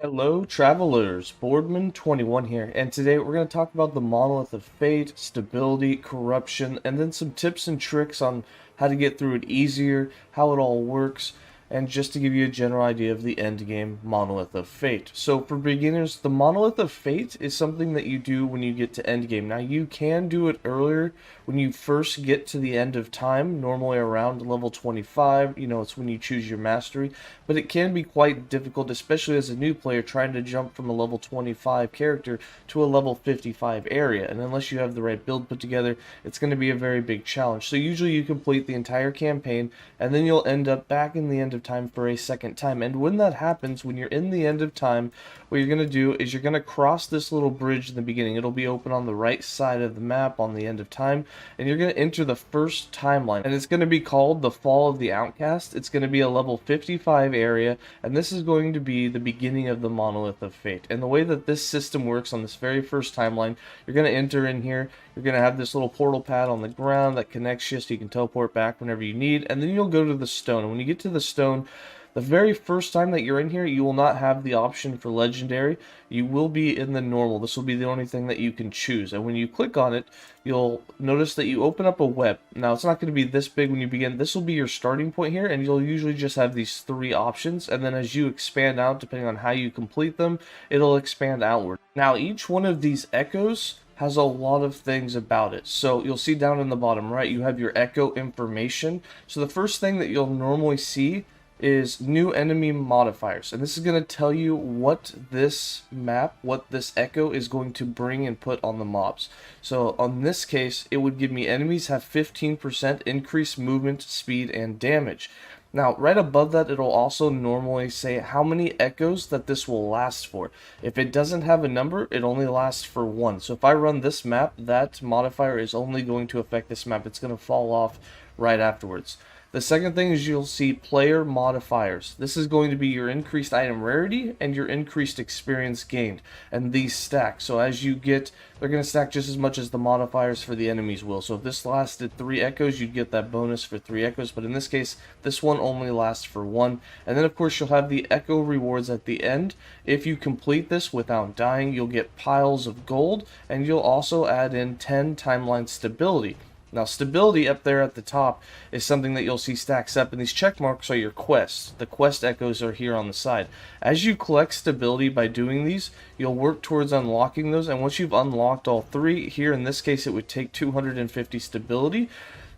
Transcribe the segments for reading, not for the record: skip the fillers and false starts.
Hello travelers, Boardman21 here, and today we're going to talk about the Monolith of Fate, stability, corruption, and then some tips and tricks on how to get through it easier, how it all works, and just to give you a general idea of the endgame Monolith of Fate. So for beginners, the Monolith of Fate is something that you do when you get to endgame. Now you can do it earlier when you first get to the end of time, normally around level 25, it's when you choose your mastery, but it can be quite difficult, especially as a new player trying to jump from a level 25 character to a level 55 area, and unless you have the right build put together, it's going to be a very big challenge. So usually you complete the entire campaign, and then you'll end up back in the end of time for a second time, and when that happens, when you're in the end of time, what you're going to do is you're going to cross this little bridge in the beginning. It'll be open on the right side of the map on the end of time, and you're going to enter the first timeline, and it's going to be called the Fall of the Outcast. It's going to be a level 55 area, and this is going to be the beginning of the Monolith of Fate. And the way that this system works on this very first timeline, you're going to enter in here, you're going to have this little portal pad on the ground that connects you so you can teleport back whenever you need, and then you'll go to the stone. And when you get to the stone, the very first time that you're in here, you will not have the option for legendary. You will be in the normal. This will be the only thing that you can choose. And when you click on it, you'll notice that you open up a web. Now, it's not going to be this big when you begin. This will be your starting point here, and you'll usually just have these three options. And then as you expand out, depending on how you complete them, it'll expand outward. Now, each one of these echoes has a lot of things about it. So you'll see down in the bottom right, you have your echo information. So the first thing that you'll normally see is new enemy modifiers, and this is going to tell you what this map, what this echo is going to bring and put on the mobs. So on this case, it would give me enemies have 15% increased movement, speed, and damage. Now, right above that, it'll also normally say how many echoes that this will last for. If it doesn't have a number, it only lasts for one. So if I run this map, that modifier is only going to affect this map. It's going to fall off right afterwards. The second thing is you'll see player modifiers. This is going to be your increased item rarity and your increased experience gained. And these stack. So as you get, they're going to stack just as much as the modifiers for the enemies will. So if this lasted 3 echoes, you'd get that bonus for 3 echoes. But in this case, this one only lasts for 1. And then of course you'll have the echo rewards at the end. If you complete this without dying, you'll get piles of gold. And you'll also add in 10 timeline stability. Now, stability up there at the top is something that you'll see stacks up, and these check marks are your quests. The quest echoes are here on the side. As you collect stability by doing these, you'll work towards unlocking those, and once you've unlocked all 3, here in this case it would take 250 stability.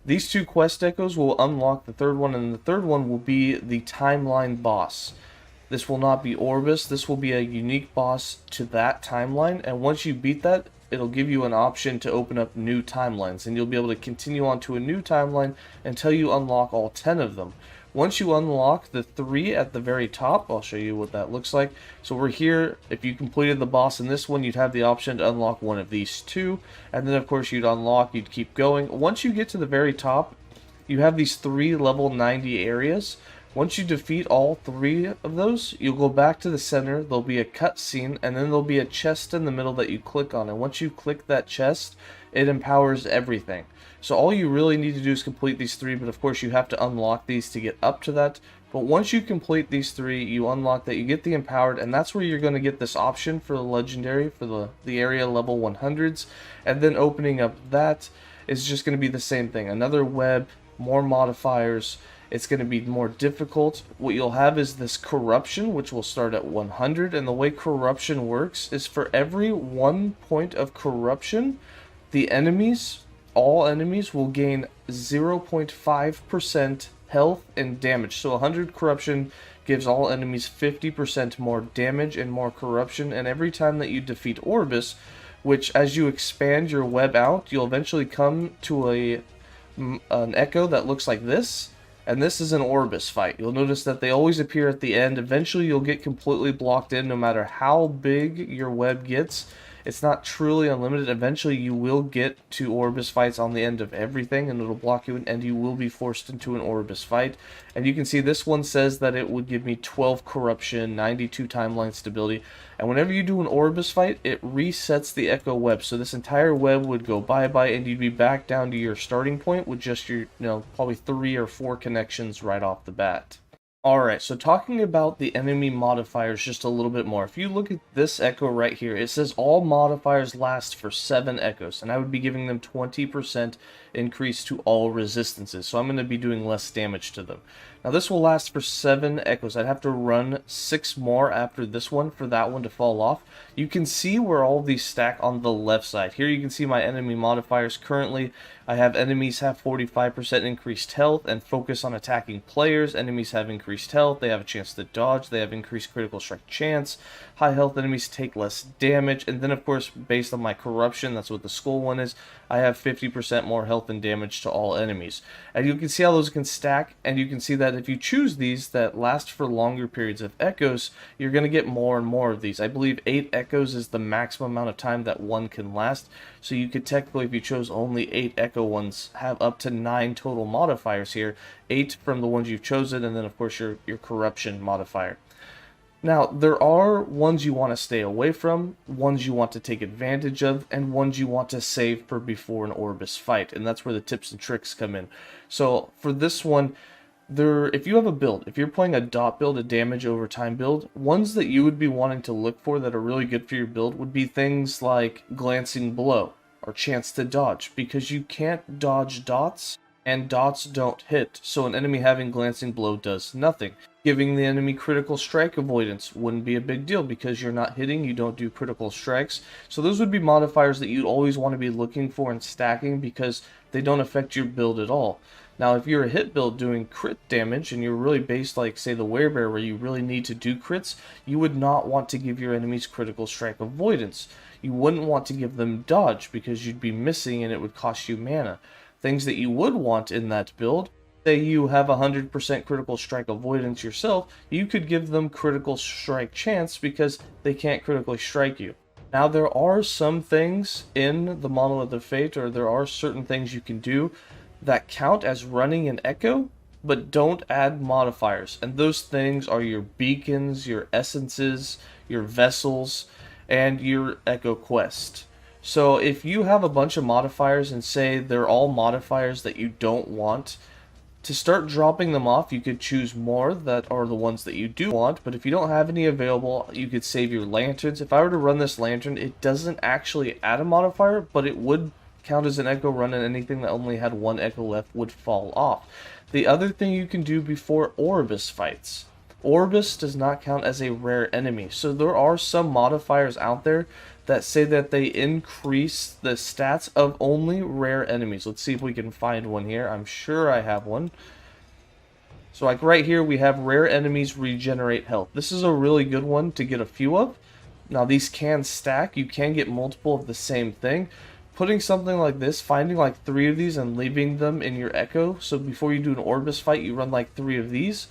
These 2 quest echoes will unlock the 3rd one, and the 3rd one will be the timeline boss. This will not be Orbis, this will be a unique boss to that timeline, and once you beat that, it'll give you an option to open up new timelines, and you'll be able to continue on to a new timeline until you unlock all 10 of them. Once you unlock the 3 at the very top, I'll show you what that looks like. So we're here, if you completed the boss in this one, you'd have the option to unlock one of these 2, and then of course you'd keep going. Once you get to the very top, you have these 3 level 90 areas. Once you defeat all 3 of those, you'll go back to the center, there'll be a cutscene, and then there'll be a chest in the middle that you click on. And once you click that chest, it empowers everything. So all you really need to do is complete these 3, but of course you have to unlock these to get up to that. But once you complete these 3, you unlock that, you get the empowered, and that's where you're going to get this option for the legendary, for the area level 100s. And then opening up that is just going to be the same thing. Another web, more modifiers. It's going to be more difficult. What you'll have is this corruption, which will start at 100, and the way corruption works is for every 1 point of corruption, the enemies, all enemies, will gain 0.5% health and damage. So 100 corruption gives all enemies 50% more damage and more corruption, and every time that you defeat Orbis, which as you expand your web out, you'll eventually come to an echo that looks like this. And this is an Orbis fight. You'll notice that they always appear at the end. Eventually you'll get completely blocked in no matter how big your web gets. It's not truly unlimited. Eventually you will get to Orbis fights on the end of everything, and it'll block you, and you will be forced into an Orbis fight. And you can see this one says that it would give me 12 corruption, 92 timeline stability. And whenever you do an Orbis fight, it resets the echo web. So this entire web would go bye-bye, and you'd be back down to your starting point with just your, probably 3 or 4 connections right off the bat. Alright, so talking about the enemy modifiers just a little bit more. If you look at this echo right here, it says all modifiers last for 7 echoes, and I would be giving them 20% increase to all resistances, so I'm going to be doing less damage to them. Now this will last for 7 echoes. I'd have to run 6 more after this one for that one to fall off. You can see where all these stack on the left side. Here you can see my enemy modifiers. Currently, I have enemies have 45% increased health and focus on attacking players. Enemies have increased health, they have a chance to dodge, they have increased critical strike chance. High health enemies take less damage, and then of course, based on my corruption, that's what the skull one is, I have 50% more health and damage to all enemies. And you can see how those can stack, and you can see that if you choose these that last for longer periods of echoes, you're going to get more and more of these. I believe 8 echoes is the maximum amount of time that one can last, so you could technically, if you chose only 8 echo ones, have up to 9 total modifiers here, 8 from the ones you've chosen, and then of course your corruption modifier. Now, there are ones you want to stay away from, ones you want to take advantage of, and ones you want to save for before an Orbis fight, and that's where the tips and tricks come in. So, for this one, if you have a build, if you're playing a dot build, a damage over time build, ones that you would be wanting to look for that are really good for your build would be things like Glancing Blow, or Chance to Dodge, because you can't dodge dots, and dots don't hit, so an enemy having Glancing Blow does nothing. Giving the enemy critical strike avoidance wouldn't be a big deal because you're not hitting, you don't do critical strikes. So those would be modifiers that you'd always want to be looking for and stacking because they don't affect your build at all. Now, if you're a hit build doing crit damage and you're really based like, say, the Werebear where you really need to do crits, you would not want to give your enemies critical strike avoidance. You wouldn't want to give them dodge because you'd be missing and it would cost you mana. Things that you would want in that build, say you have 100% critical strike avoidance yourself, you could give them critical strike chance because they can't critically strike you. Now, there are some things in the Monolith of Fate, or there are certain things you can do that count as running an echo, but don't add modifiers. And those things are your beacons, your essences, your vessels, and your echo quest. So if you have a bunch of modifiers and say they're all modifiers that you don't want, to start dropping them off, you could choose more that are the ones that you do want, but if you don't have any available, you could save your lanterns. If I were to run this lantern, it doesn't actually add a modifier, but it would count as an echo run, and anything that only had 1 echo left would fall off. The other thing you can do before Orbis fights. Orbis does not count as a rare enemy, so there are some modifiers out there that say that they increase the stats of only rare enemies. Let's see if we can find one here. I'm sure I have one. So like right here we have rare enemies regenerate health. This is a really good one to get a few of. Now these can stack. You can get multiple of the same thing. Putting something like this, finding like 3 of these and leaving them in your echo, so before you do an Orbis fight you run like 3 of these,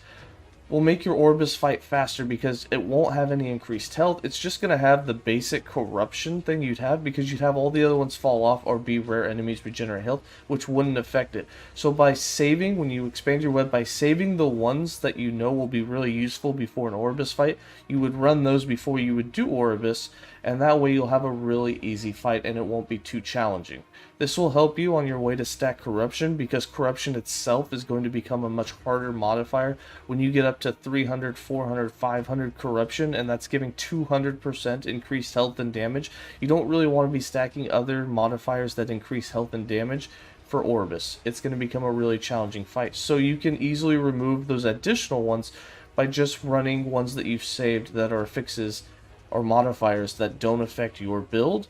will make your Orbis fight faster because it won't have any increased health. It's just going to have the basic corruption thing you'd have because you'd have all the other ones fall off or be rare enemies regenerate health, which wouldn't affect it. So by saving, when you expand your web, by saving the ones that you know will be really useful before an Orbis fight, you would run those before you would do Orbis, and that way you'll have a really easy fight and it won't be too challenging. This will help you on your way to stack corruption because corruption itself is going to become a much harder modifier when you get up to 300, 400, 500 corruption, and that's giving 200% increased health and damage. You don't really want to be stacking other modifiers that increase health and damage for Orbis. It's going to become a really challenging fight. So you can easily remove those additional ones by just running ones that you've saved that are fixes or modifiers that don't affect your build,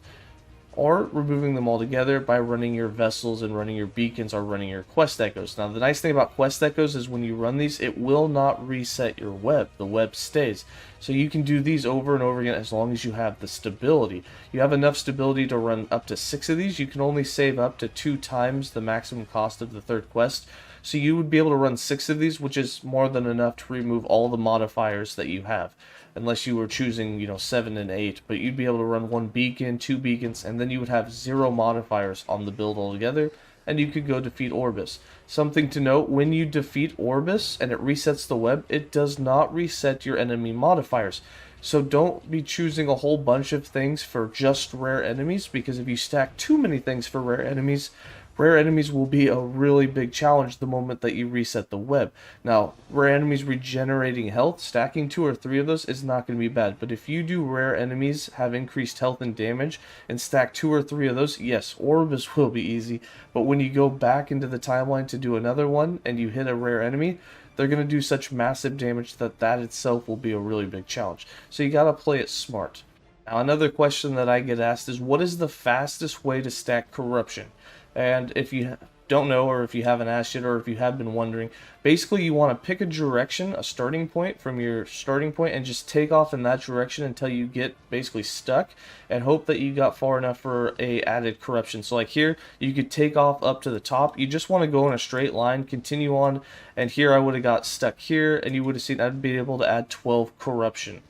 or removing them altogether by running your vessels and running your beacons or running your quest echoes. Now the nice thing about quest echoes is when you run these, it will not reset your web. The web stays. So you can do these over and over again as long as you have the stability. You have enough stability to run up to 6 of these. You can only save up to 2 times the maximum cost of the 3rd quest. So you would be able to run 6 of these, which is more than enough to remove all the modifiers that you have. Unless you were choosing, 7 and 8, but you'd be able to run 1 beacon, 2 beacons, and then you would have 0 modifiers on the build altogether, and you could go defeat Orbis. Something to note, when you defeat Orbis and it resets the web, it does not reset your enemy modifiers. So don't be choosing a whole bunch of things for just rare enemies, because if you stack too many things for rare enemies, rare enemies will be a really big challenge the moment that you reset the web. Now, rare enemies regenerating health, stacking 2 or 3 of those is not going to be bad, but if you do rare enemies have increased health and damage and stack 2 or 3 of those, yes, Orbis will be easy, but when you go back into the timeline to do another one and you hit a rare enemy, they're going to do such massive damage that that itself will be a really big challenge. So you got to play it smart. Now, another question that I get asked is, what is the fastest way to stack corruption? And if you don't know, or if you haven't asked it, or if you have been wondering, basically you want to pick a direction, a starting point from your starting point, and just take off in that direction until you get basically stuck, and hope that you got far enough for a added corruption. So like here, you could take off up to the top. You just want to go in a straight line, continue on, and here I would have got stuck here, and you would have seen I'd be able to add 12 corruption.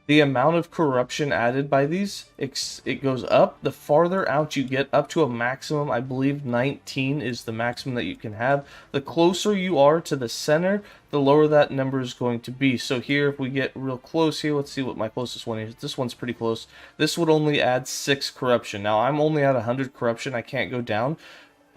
The amount of corruption added by these, it goes up. The farther out you get, up to a maximum, I believe 19 is the maximum that you can have. The closer you are to the center, the lower that number is going to be. So here, if we get real close here, let's see what my closest one is. This one's pretty close. This would only add 6 corruption. Now, I'm only at 100 corruption. I can't go down.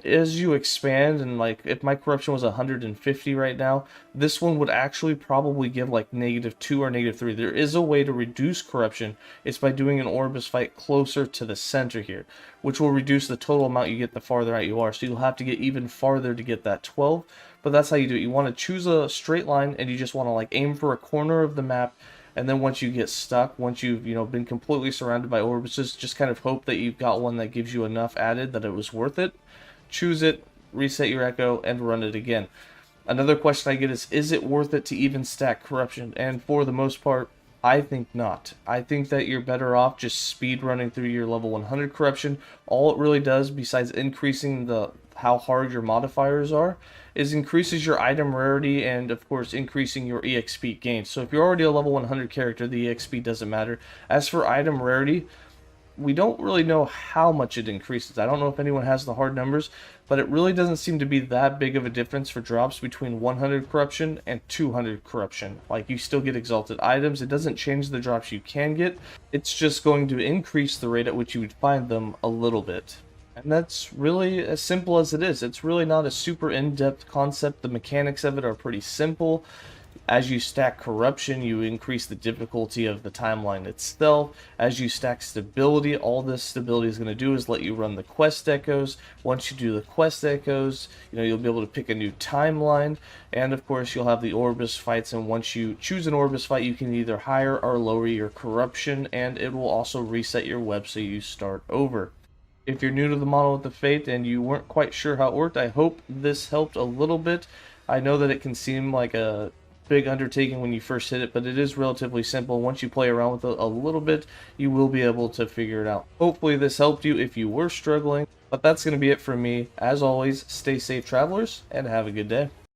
As you expand, and like if my corruption was 150 right now, this one would actually probably give like -2 or -3. There is a way to reduce corruption. It's by doing an Orbis fight closer to the center here, which will reduce the total amount you get the farther out you are. So you'll have to get even farther to get that 12, but that's how you do it. You want to choose a straight line, and you just want to like aim for a corner of the map. And then once you get stuck, once you've been completely surrounded by Orbises, just kind of hope that you've got one that gives you enough added that it was worth it. Choose it, reset your echo, and run it again. Another question I get is it worth it to even stack corruption? And for the most part, I think not. I think that you're better off just speed running through your level 100 corruption. All it really does, besides increasing how hard your modifiers are, is increases your item rarity and of course increasing your EXP gain. So if you're already a level 100 character, the EXP doesn't matter. As for item rarity, we don't really know how much it increases. I don't know if anyone has the hard numbers, but it really doesn't seem to be that big of a difference for drops between 100 corruption and 200 corruption. Like, you still get exalted items. It doesn't change the drops you can get. It's just going to increase the rate at which you would find them a little bit. And that's really as simple as it is. It's really not a super in-depth concept. The mechanics of it are pretty simple. As you stack corruption, you increase the difficulty of the timeline itself. As you stack stability, all this stability is going to do is let you run the quest echoes. Once you do the quest echoes, you'll be able to pick a new timeline. And of course, you'll have the Orbis fights. And once you choose an Orbis fight, you can either higher or lower your corruption. And it will also reset your web so you start over. If you're new to the Monolith of Fate and you weren't quite sure how it worked, I hope this helped a little bit. I know that it can seem like a big undertaking when you first hit it, but it is relatively simple. Once you play around with it a little bit, you will be able to figure it out. Hopefully this helped you if you were struggling, but that's going to be it for me. As always, stay safe, travelers, and have a good day.